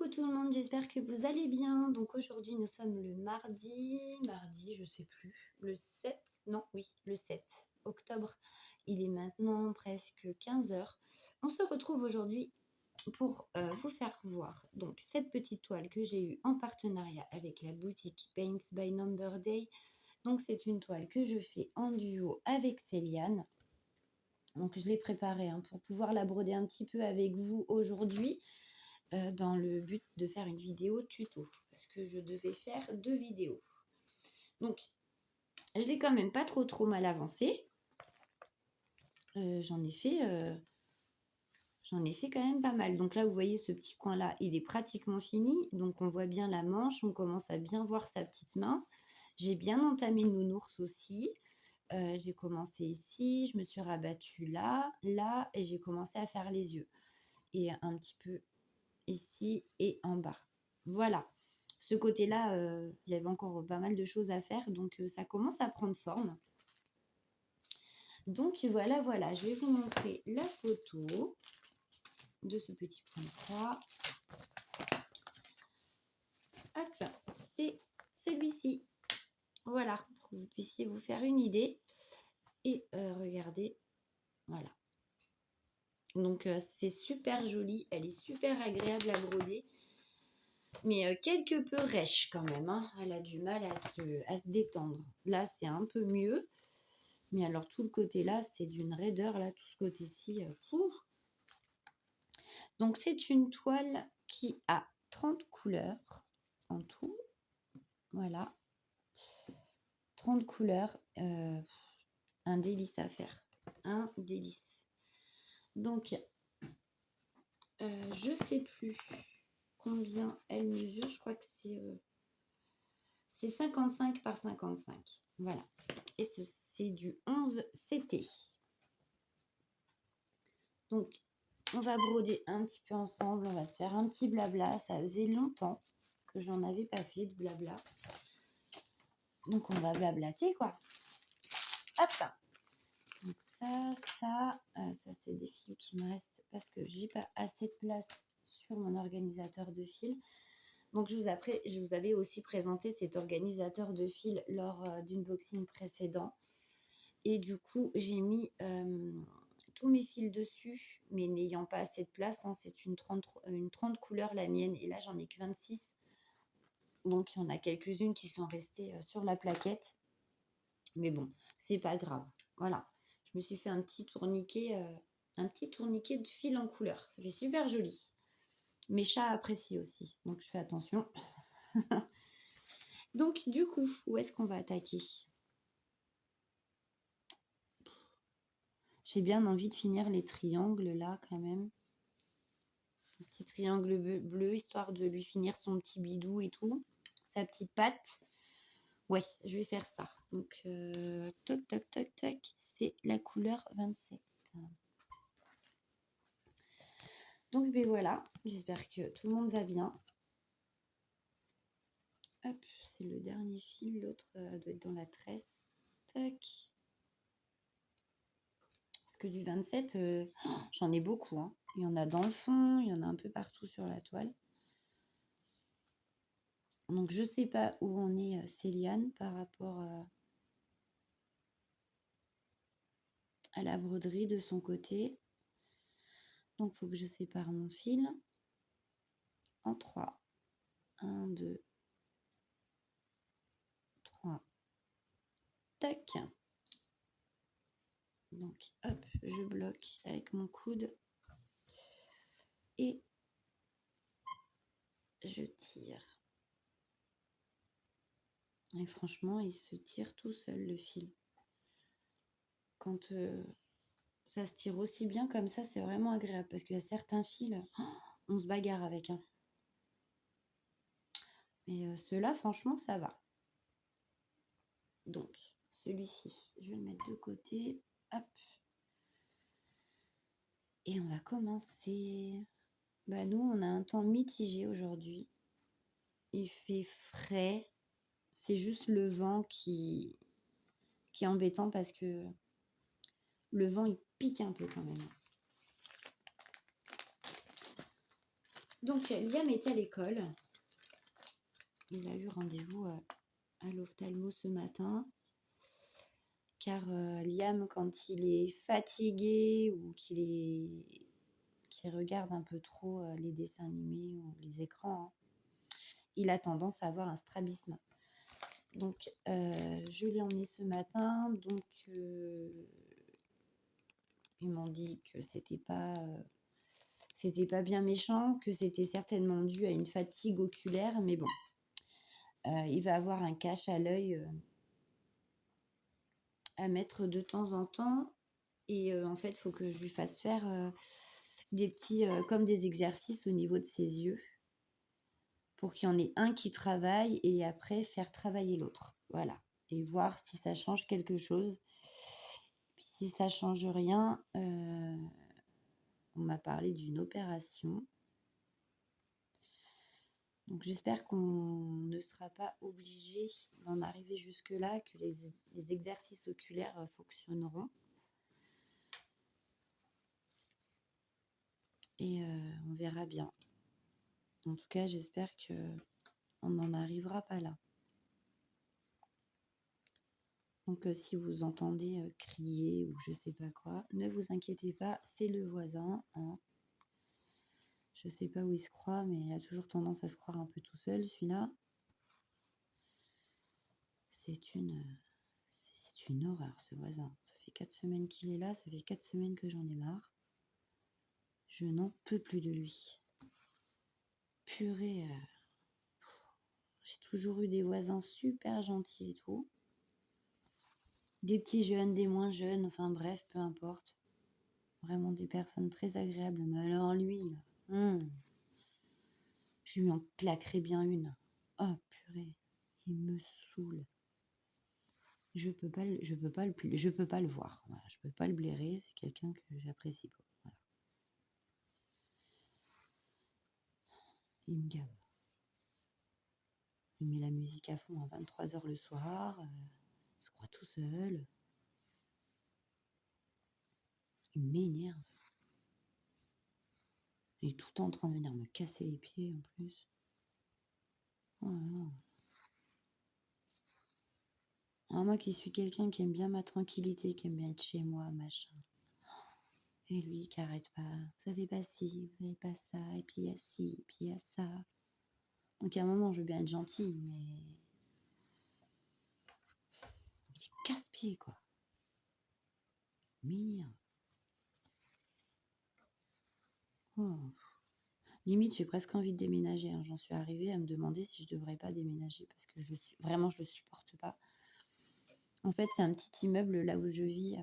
tout le monde, j'espère que vous allez bien. Donc aujourd'hui nous sommes le mardi, je sais plus, le 7, non, oui, le 7 octobre. Il est maintenant presque 15 heures. On se retrouve aujourd'hui pour vous faire voir donc cette petite toile que j'ai eue en partenariat avec la boutique Paints by Number Day. Donc c'est une toile que je fais en duo avec Céliane. Donc je l'ai préparée pour pouvoir la broder un petit peu avec vous aujourd'hui. Dans le but de faire une vidéo tuto parce que je devais faire 2 vidéos. Donc, je l'ai quand même pas trop mal avancé. J'en ai fait quand même pas mal. Donc là, vous voyez ce petit coin-là, il est pratiquement fini. Donc, on voit bien la manche, on commence à bien voir sa petite main. J'ai bien entamé le nounours aussi. J'ai commencé ici, je me suis rabattue là, et j'ai commencé à faire les yeux. Et un petit peu ici et en bas. Voilà. Ce côté-là, il y avait encore pas mal de choses à faire, donc ça commence à prendre forme. Donc voilà, je vais vous montrer la photo de ce petit point de croix. Hop, c'est celui-ci. Voilà, pour que vous puissiez vous faire une idée. Et regardez, voilà. Donc c'est super joli, elle est super agréable à broder. Mais quelque peu rêche quand même, hein. Elle a du mal à se détendre. Là, c'est un peu mieux. Mais alors, tout le côté là, c'est d'une raideur. Là, tout ce côté-ci. Donc, c'est une toile qui a 30 couleurs en tout. Voilà. 30 couleurs. Un délice à faire. Un délice. Donc, je sais plus combien elle mesure. Je crois que c'est 55 par 55. Voilà. Et c'est du 11 CT. Donc, on va broder un petit peu ensemble. On va se faire un petit blabla. Ça faisait longtemps que j'en avais pas fait de blabla. Donc, on va blablater, quoi. Hop. Donc, ça c'est des fils qui me restent parce que j'ai pas assez de place sur mon organisateur de fils. Donc, je vous avais aussi présenté cet organisateur de fils lors d'unboxing précédent. Et du coup, j'ai mis tous mes fils dessus, mais n'ayant pas assez de place. Hein, c'est une 30 couleurs, la mienne. Et là, j'en ai que 26. Donc, il y en a quelques-unes qui sont restées sur la plaquette. Mais bon, c'est pas grave. Voilà. Je me suis fait un petit tourniquet de fil en couleur. Ça fait super joli. Mes chats apprécient aussi. Donc, je fais attention. Donc, du coup, où est-ce qu'on va attaquer ? J'ai bien envie de finir les triangles là, quand même. Un petit triangle bleu, histoire de lui finir son petit bidou et tout. Sa petite patte. Ouais, je vais faire ça. Donc, toc, toc, toc, toc. C'est la couleur 27. Donc, ben voilà. J'espère que tout le monde va bien. Hop, c'est le dernier fil. L'autre doit être dans la tresse. Tac. Parce que du 27, j'en ai beaucoup. Hein. Il y en a dans le fond, il y en a un peu partout sur la toile. Donc, je ne sais pas où en est Céliane par rapport à la broderie de son côté. Donc, il faut que je sépare mon fil en 3. 1, 2, 3. Tac. Donc, hop, je bloque avec mon coude. Et je tire. Et franchement, il se tire tout seul, le fil. Quand ça se tire aussi bien comme ça, c'est vraiment agréable. Parce qu'il y a certains fils, on se bagarre avec. Hein. Mais ceux-là, franchement, ça va. Donc, celui-ci, je vais le mettre de côté. Hop. Et on va commencer. Bah, nous, on a un temps mitigé aujourd'hui. Il fait frais. C'est juste le vent qui est embêtant parce que le vent, il pique un peu quand même. Donc, Liam était à l'école. Il a eu rendez-vous à l'ophtalmo ce matin. Car Liam, quand il est fatigué ou qu'il regarde un peu trop les dessins animés ou les écrans, hein, il a tendance à avoir un strabisme. Donc, je l'ai emmené ce matin. Donc, ils m'ont dit que c'était pas bien méchant, que c'était certainement dû à une fatigue oculaire. Mais bon, il va avoir un cache à l'œil à mettre de temps en temps. Et en fait, il faut que je lui fasse faire des petits, comme des exercices au niveau de ses yeux, pour qu'il y en ait un qui travaille et après faire travailler l'autre. Voilà. Et voir si ça change quelque chose. Puis si ça change rien, on m'a parlé d'une opération. Donc j'espère qu'on ne sera pas obligé d'en arriver jusque-là, que les exercices oculaires fonctionneront. Et on verra bien. En tout cas, j'espère qu'on n'en arrivera pas là. Donc si vous entendez crier ou je sais pas quoi, ne vous inquiétez pas, c'est le voisin, hein. Je sais pas où il se croit, mais il a toujours tendance à se croire un peu tout seul, celui-là. C'est une horreur, ce voisin. Ça fait 4 semaines qu'il est là, ça fait 4 semaines que j'en ai marre. Je n'en peux plus de lui. Purée, j'ai toujours eu des voisins super gentils et tout. Des petits jeunes, des moins jeunes, enfin bref, peu importe. Vraiment des personnes très agréables. Mais alors lui, là, je lui en claquerai bien une. Oh purée, il me saoule. Je peux pas le voir. Voilà, je peux pas le blairer. C'est quelqu'un que j'apprécie pas. Voilà. Il me gave. Il met la musique à fond à 23h le soir. Il se croit tout seul. Il m'énerve. Il est tout le temps en train de venir me casser les pieds en plus. Oh là là. Alors moi qui suis quelqu'un qui aime bien ma tranquillité, qui aime bien être chez moi, machin. Et lui qui arrête pas. Vous avez pas ci, vous avez pas ça, et puis il y a ci, et puis il y a ça. Donc à un moment, je veux bien être gentille, mais il est casse-pied, quoi. Mire. Oh. Limite, j'ai presque envie de déménager, hein. J'en suis arrivée à me demander si je devrais pas déménager parce que vraiment, je le supporte pas. En fait, c'est un petit immeuble là où je vis,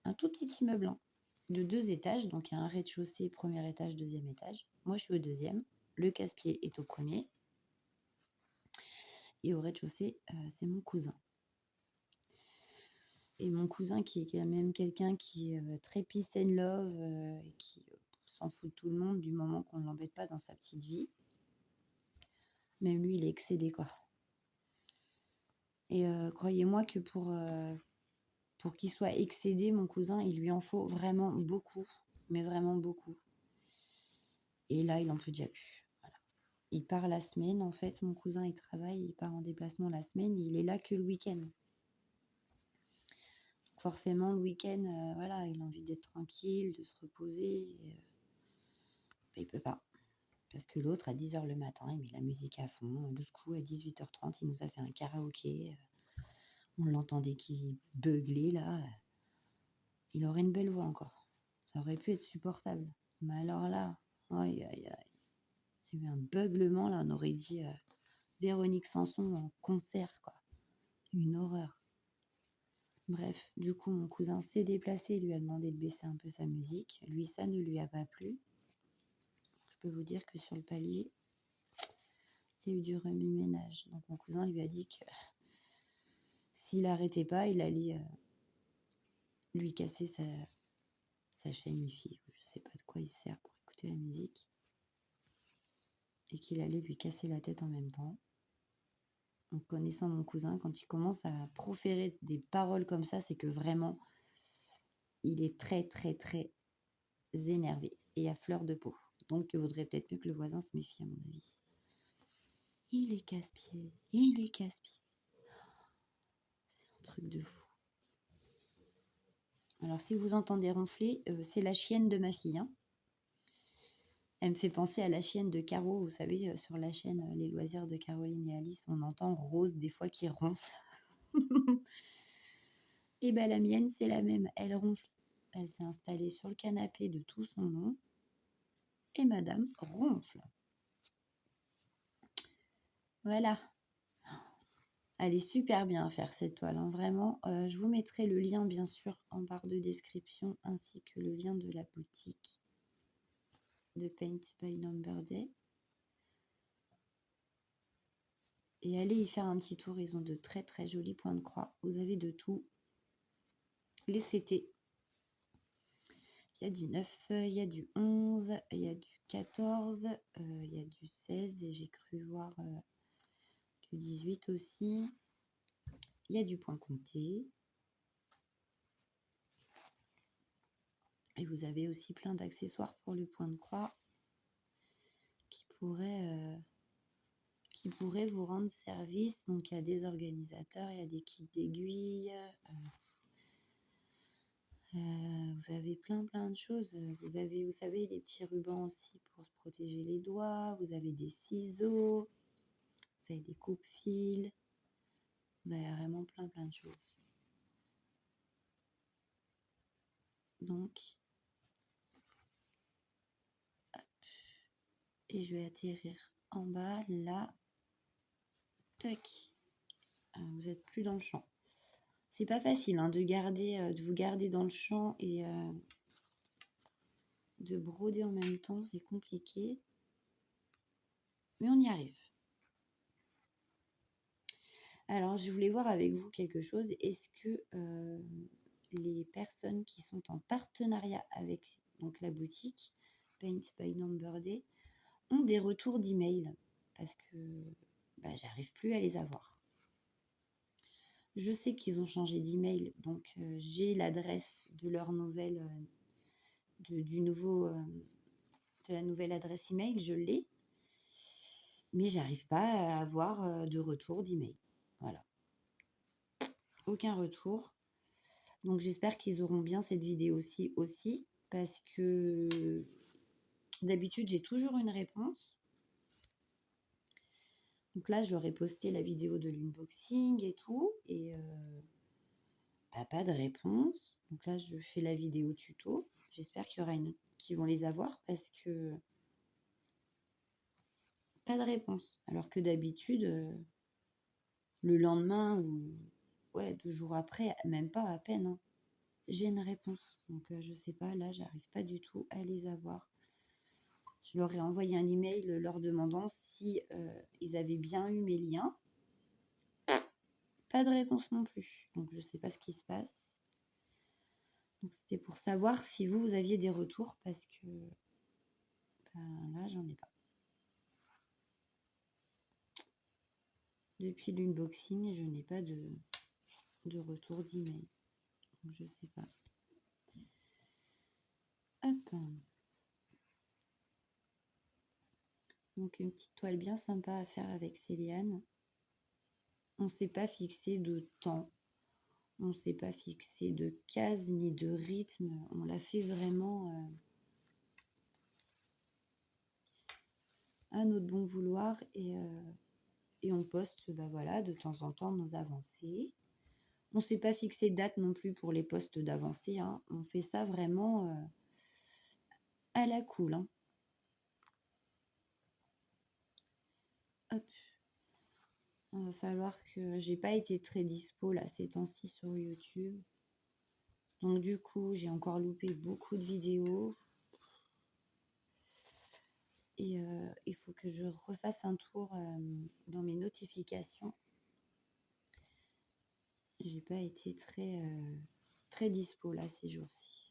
un tout petit immeuble, hein, de 2 étages. Donc il y a un rez-de-chaussée, premier étage, deuxième étage. Moi, je suis au deuxième. Le casse-pied est au premier. Et au rez-de-chaussée, c'est mon cousin. Et mon cousin qui est quand même quelqu'un qui est très peace and love et qui s'en fout de tout le monde du moment qu'on ne l'embête pas dans sa petite vie. Même lui, il est excédé, quoi. Et croyez-moi que pour qu'il soit excédé, mon cousin, il lui en faut vraiment beaucoup, mais vraiment beaucoup. Et là, il en peut déjà plus. Voilà. Il part la semaine, en fait, mon cousin, il travaille, il part en déplacement la semaine, il est là que le week-end. Forcément, le week-end, voilà, il a envie d'être tranquille, de se reposer. Il peut pas. Parce que l'autre, à 10h le matin, il met la musique à fond. L'autre coup, à 18h30, il nous a fait un karaoké. On l'entendait qui beuglait, là. Il aurait une belle voix encore. Ça aurait pu être supportable. Mais alors là, aïe, aïe, aïe. Il y a eu un beuglement, là. On aurait dit Véronique Sanson en concert, quoi. Une horreur. Bref, du coup, mon cousin s'est déplacé, lui a demandé de baisser un peu sa musique. Lui, ça ne lui a pas plu. Je peux vous dire que sur le palier, il y a eu du remue-ménage. Donc mon cousin lui a dit que s'il n'arrêtait pas, il allait lui casser sa chaîne hi-fi. Je ne sais pas de quoi il se sert pour écouter la musique. Et qu'il allait lui casser la tête en même temps. En connaissant mon cousin, quand il commence à proférer des paroles comme ça, c'est que vraiment, il est très, très, très énervé et à fleur de peau. Donc, il vaudrait peut-être mieux que le voisin se méfie, à mon avis. Il est casse-pied, il est casse-pied. C'est un truc de fou. Alors, si vous entendez ronfler, c'est la chienne de ma fille, hein. Elle me fait penser à la chienne de Caro. Vous savez, sur la chaîne Les Loisirs de Caroline et Alice, on entend Rose des fois qui ronfle. Et bien, la mienne, c'est la même. Elle ronfle. Elle s'est installée sur le canapé de tout son long. Et madame ronfle. Voilà. Elle est super bien à faire cette toile, hein, vraiment. Je vous mettrai le lien, bien sûr, en barre de description, ainsi que le lien de la boutique de Paint by Number Day. Et allez y faire un petit tour. Ils ont de très très jolis points de croix. Vous avez de tout. Les CT. Il y a du 9, il y a du 11, il y a du 14, il y a du 16 et j'ai cru voir du 18 aussi. Il y a du point compté. Et vous avez aussi plein d'accessoires pour le point de croix qui pourraient vous rendre service. Donc il y a des organisateurs, il y a des kits d'aiguilles. Vous avez plein de choses. Vous avez, vous savez, les petits rubans aussi pour se protéger les doigts. Vous avez des ciseaux. Vous avez des coupe-fils. Vous avez vraiment plein de choses. Donc, hop. Et je vais atterrir en bas, là. Tac. Vous n'êtes plus dans le champ. C'est pas facile, hein, de vous garder dans le champ et de broder en même temps. C'est compliqué. Mais on y arrive. Alors, je voulais voir avec vous quelque chose. Est-ce que les personnes qui sont en partenariat avec donc, la boutique Paint by Number Day ont des retours d'email? Parce que j'arrive plus à les avoir. Je sais qu'ils ont changé d'email, donc j'ai l'adresse de leur nouvelle, de la nouvelle adresse email, je l'ai, mais j'arrive pas à avoir de retour d'email. Voilà. Aucun retour. Donc j'espère qu'ils auront bien cette vidéo-ci aussi, parce que d'habitude j'ai toujours une réponse. Donc là, je leur ai posté la vidéo de l'unboxing et tout, et pas de réponse. Donc là, je fais la vidéo tuto. J'espère qu'ils vont les avoir, parce que pas de réponse. Alors que d'habitude, le lendemain ou 2 jours après, même pas à peine, hein, j'ai une réponse. Donc je sais pas, là, j'arrive pas du tout à les avoir. Je leur ai envoyé un email leur demandant si ils avaient bien eu mes liens. Pas de réponse non plus. Donc je sais pas ce qui se passe. Donc c'était pour savoir si vous aviez des retours, parce que là, j'en ai pas. Depuis l'unboxing, je n'ai pas de retour d'email. Donc je sais pas. Hop. Donc une petite toile bien sympa à faire avec Céliane. On ne s'est pas fixé de temps. On ne s'est pas fixé de cases ni de rythme. On l'a fait vraiment à notre bon vouloir, et on poste voilà, de temps en temps nos avancées. On ne s'est pas fixé de date non plus pour les posts d'avancées, hein. On fait ça vraiment à la cool, hein. Hop. Il va falloir que... J'ai pas été très dispo là ces temps-ci sur YouTube. Donc du coup, j'ai encore loupé beaucoup de vidéos. Et il faut que je refasse un tour dans mes notifications. J'ai pas été très dispo là ces jours-ci.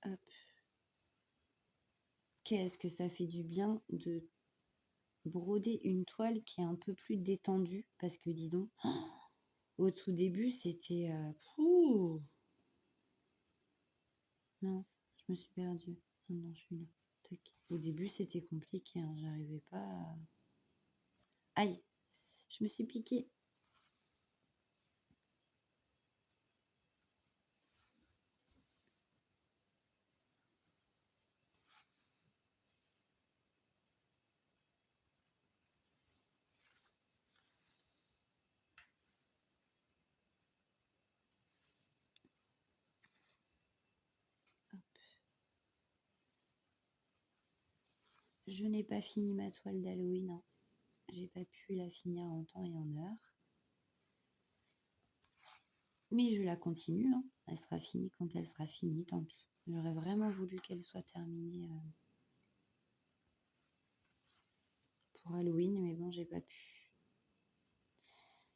Hop. Qu'est-ce que ça fait du bien de broder une toile qui est un peu plus détendue, parce que dis donc, Au tout début, c'était... pouh, mince, je me suis perdue. Non, non, je suis là. Tac. Au début, c'était compliqué, hein, j'arrivais pas à... Aïe, je me suis piquée. Je n'ai pas fini ma toile d'Halloween, hein. J'ai pas pu la finir en temps et en heure. Mais je la continue, hein. Elle sera finie quand elle sera finie, tant pis. J'aurais vraiment voulu qu'elle soit terminée pour Halloween, mais bon, j'ai pas pu.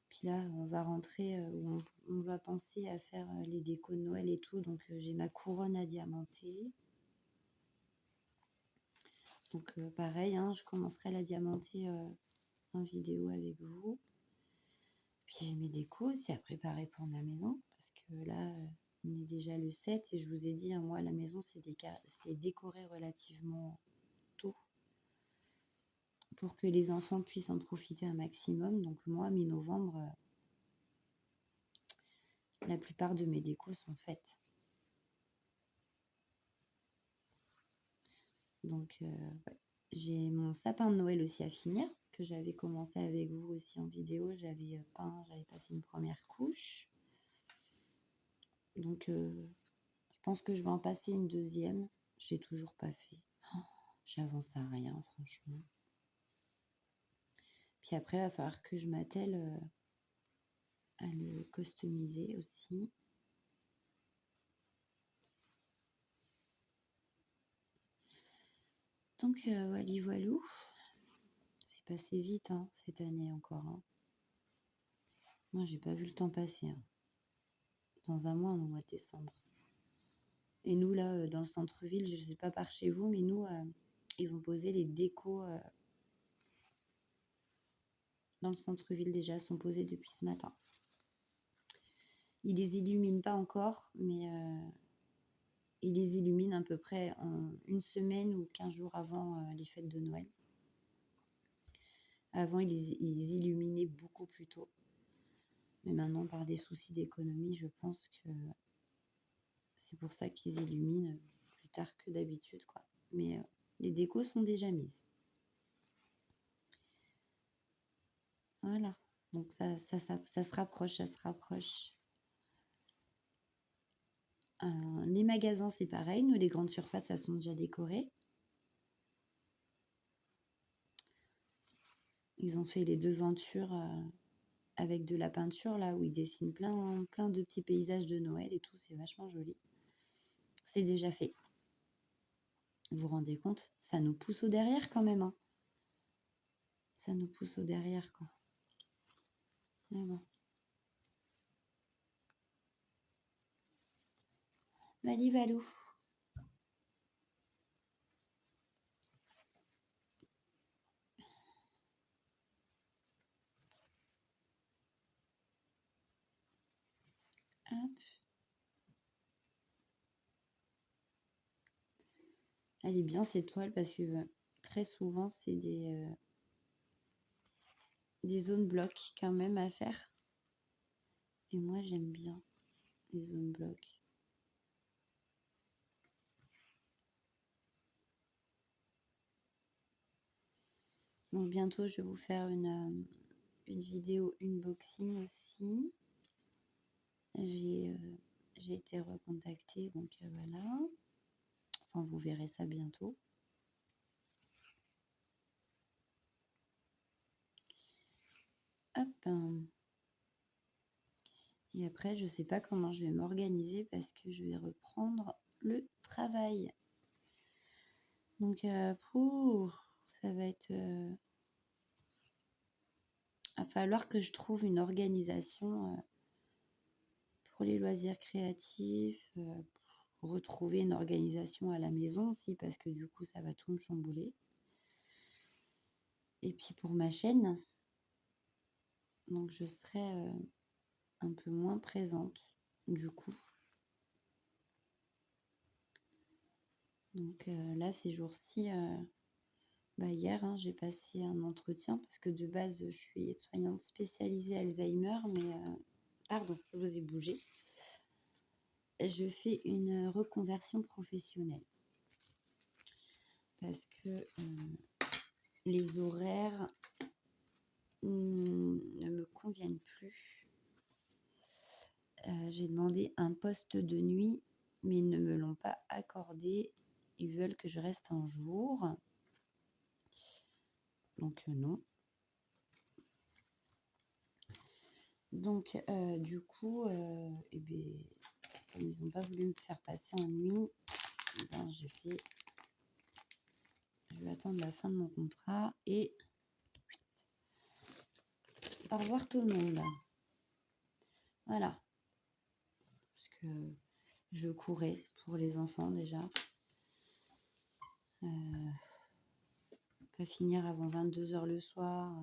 Puis là, on va rentrer, on va penser à faire les décos de Noël et tout. Donc j'ai ma couronne à diamanter. Donc pareil, hein, je commencerai à la diamanter en vidéo avec vous. Puis j'ai mes décos aussi à préparer pour ma maison. Parce que là, on est déjà le 7 et je vous ai dit, hein, moi, la maison, c'est décoré relativement tôt pour que les enfants puissent en profiter un maximum. Donc moi, mi-novembre, la plupart de mes décos sont faites. Donc ouais. J'ai mon sapin de Noël aussi à finir, que j'avais commencé avec vous aussi en vidéo. J'avais peint, j'avais passé une première couche. Donc je pense que je vais en passer une deuxième. J'ai toujours pas fait. Oh, j'avance à rien, franchement. Puis après, il va falloir que je m'attelle à le customiser aussi. Donc, voilou. C'est passé vite, hein, cette année encore, hein. Moi, j'ai pas vu le temps passer, hein. Dans un mois, on est au mois de décembre. Et nous, là, dans le centre-ville, je sais pas par chez vous, mais nous, ils ont posé les décos dans le centre-ville déjà, elles sont posées depuis ce matin. Ils les illuminent pas encore, mais ils les illuminent à peu près en une semaine ou 15 jours avant les fêtes de Noël. Avant, ils illuminaient beaucoup plus tôt. Mais maintenant, par des soucis d'économie, je pense que c'est pour ça qu'ils illuminent plus tard que d'habitude, quoi. Mais les décos sont déjà mises. Voilà. Donc ça se rapproche, ça se rapproche. Les magasins, c'est pareil. Nous, les grandes surfaces, elles sont déjà décorées. Ils ont fait les devantures avec de la peinture, là, où ils dessinent plein de petits paysages de Noël et tout. C'est vachement joli. C'est déjà fait. Vous vous rendez compte? Ça nous pousse au derrière quand même, hein. Ça nous pousse au derrière, quoi. Mais bon. Vali Valou. Hop. Elle est bien cette toile parce que très souvent c'est des zones blocs quand même à faire. Et moi j'aime bien les zones blocs. Donc bientôt je vais vous faire une vidéo unboxing aussi. J'ai été recontactée, donc voilà. Enfin vous verrez ça bientôt. Hop. Et après, je sais pas comment je vais m'organiser parce que je vais reprendre le travail. Donc, ça va être... il va falloir que je trouve une organisation pour les loisirs créatifs, retrouver une organisation à la maison aussi parce que du coup, ça va tout me chambouler. Et puis pour ma chaîne, donc je serai un peu moins présente du coup. Donc là, ces jours-ci, hier, hein, j'ai passé un entretien parce que de base, je suis aide-soignante spécialisée Alzheimer, mais pardon, je vous ai bougé. Je fais une reconversion professionnelle parce que les horaires ne me conviennent plus. J'ai demandé un poste de nuit, mais ils ne me l'ont pas accordé. Ils veulent que je reste en jour. Donc non. Donc du coup, comme ils n'ont pas voulu me faire passer en nuit, je vais attendre la fin de mon contrat et au revoir tout le monde. Voilà. Parce que je courais pour les enfants déjà. Pas finir avant 22h le soir.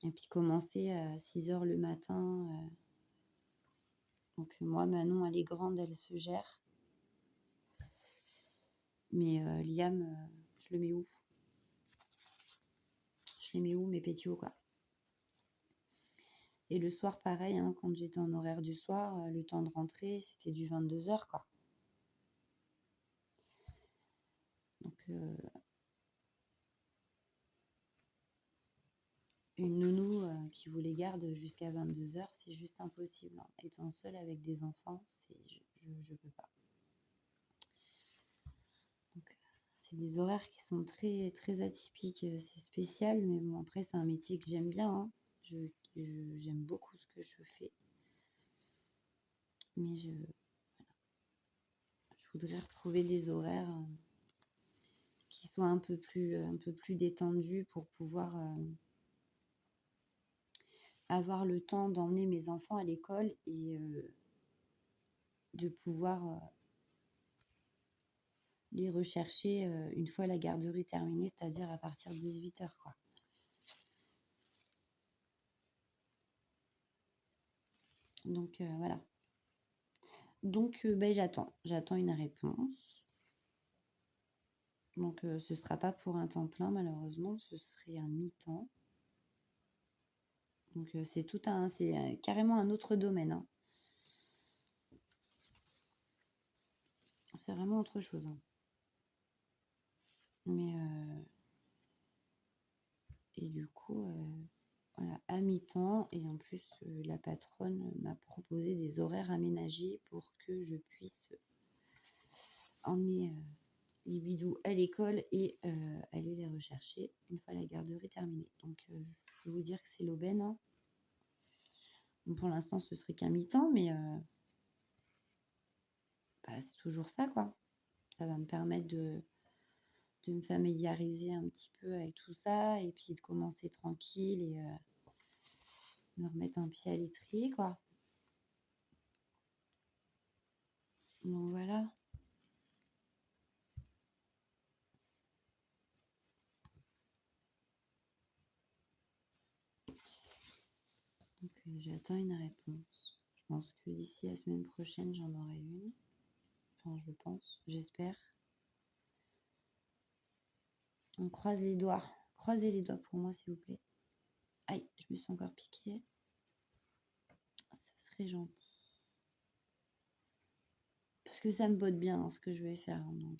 Et puis commencer à 6h le matin. Donc moi, Manon, elle est grande, elle se gère. Mais Liam, je le mets où? Je les mets où, mes pétios, quoi. Et le soir, pareil, hein, quand j'étais en horaire du soir, le temps de rentrer, c'était du 22h, quoi. Donc, une nounou qui vous les garde jusqu'à 22h, c'est juste impossible, hein. Étant seule avec des enfants, je peux pas. Donc, c'est des horaires qui sont très, très atypiques. C'est spécial, mais bon, après, c'est un métier que j'aime bien, hein. J'aime beaucoup ce que je fais. Mais je voudrais retrouver des horaires qui soient un peu plus détendus pour pouvoir avoir le temps d'emmener mes enfants à l'école et de pouvoir les rechercher une fois la garderie terminée, c'est-à-dire à partir de 18h, quoi. Donc voilà. Donc j'attends une réponse. Donc ce sera pas pour un temps plein malheureusement, ce serait un mi-temps. Donc c'est carrément un autre domaine, hein. C'est vraiment autre chose, hein. Mais et du coup, voilà, à mi-temps. Et en plus, la patronne m'a proposé des horaires aménagés pour que je puisse emmener les bidous à l'école et aller les rechercher une fois la garderie terminée. Donc, je peux vous dire que c'est l'aubaine, hein. Bon, pour l'instant, ce serait qu'un mi-temps, mais c'est toujours ça, quoi. Ça va me permettre de me familiariser un petit peu avec tout ça et puis de commencer tranquille et me remettre un pied à l'étrier, quoi. Donc voilà. Donc j'attends une réponse. Je pense que d'ici la semaine prochaine, j'en aurai une. Enfin, je pense, j'espère. On croise les doigts. Croisez les doigts pour moi, s'il vous plaît. Aïe, je me suis encore piquée. Ça serait gentil. Parce que ça me botte bien, hein, ce que je vais faire. Hein, donc,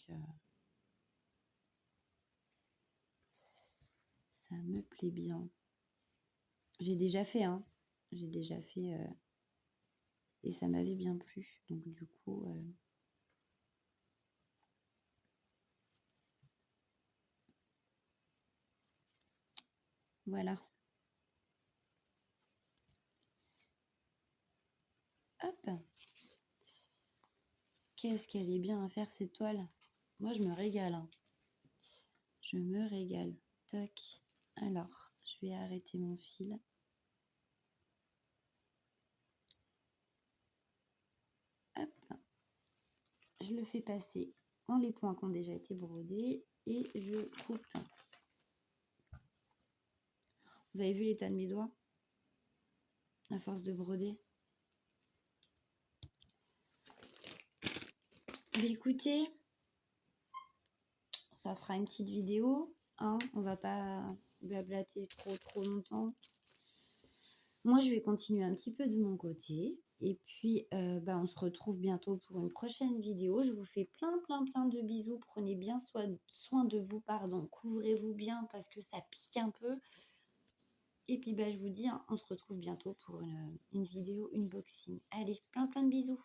ça me plaît bien. J'ai déjà fait, hein. J'ai déjà fait. Et ça m'avait bien plu. Donc, du coup. Voilà. Hop. Qu'est-ce qu'elle est bien à faire, cette toile. Moi, je me régale, hein. Je me régale. Toc. Alors, je vais arrêter mon fil. Hop. Je le fais passer dans les points qui ont déjà été brodés et je coupe. Vous avez vu l'état de mes doigts? à force de broder. Mais écoutez, ça fera une petite vidéo, hein, on va pas blablater trop longtemps. Moi, je vais continuer un petit peu de mon côté. Et puis, on se retrouve bientôt pour une prochaine vidéo. Je vous fais plein de bisous. Prenez bien soin de vous, pardon. Couvrez-vous bien parce que ça pique un peu. Et puis, je vous dis, hein, on se retrouve bientôt pour une vidéo unboxing. Allez, plein de bisous.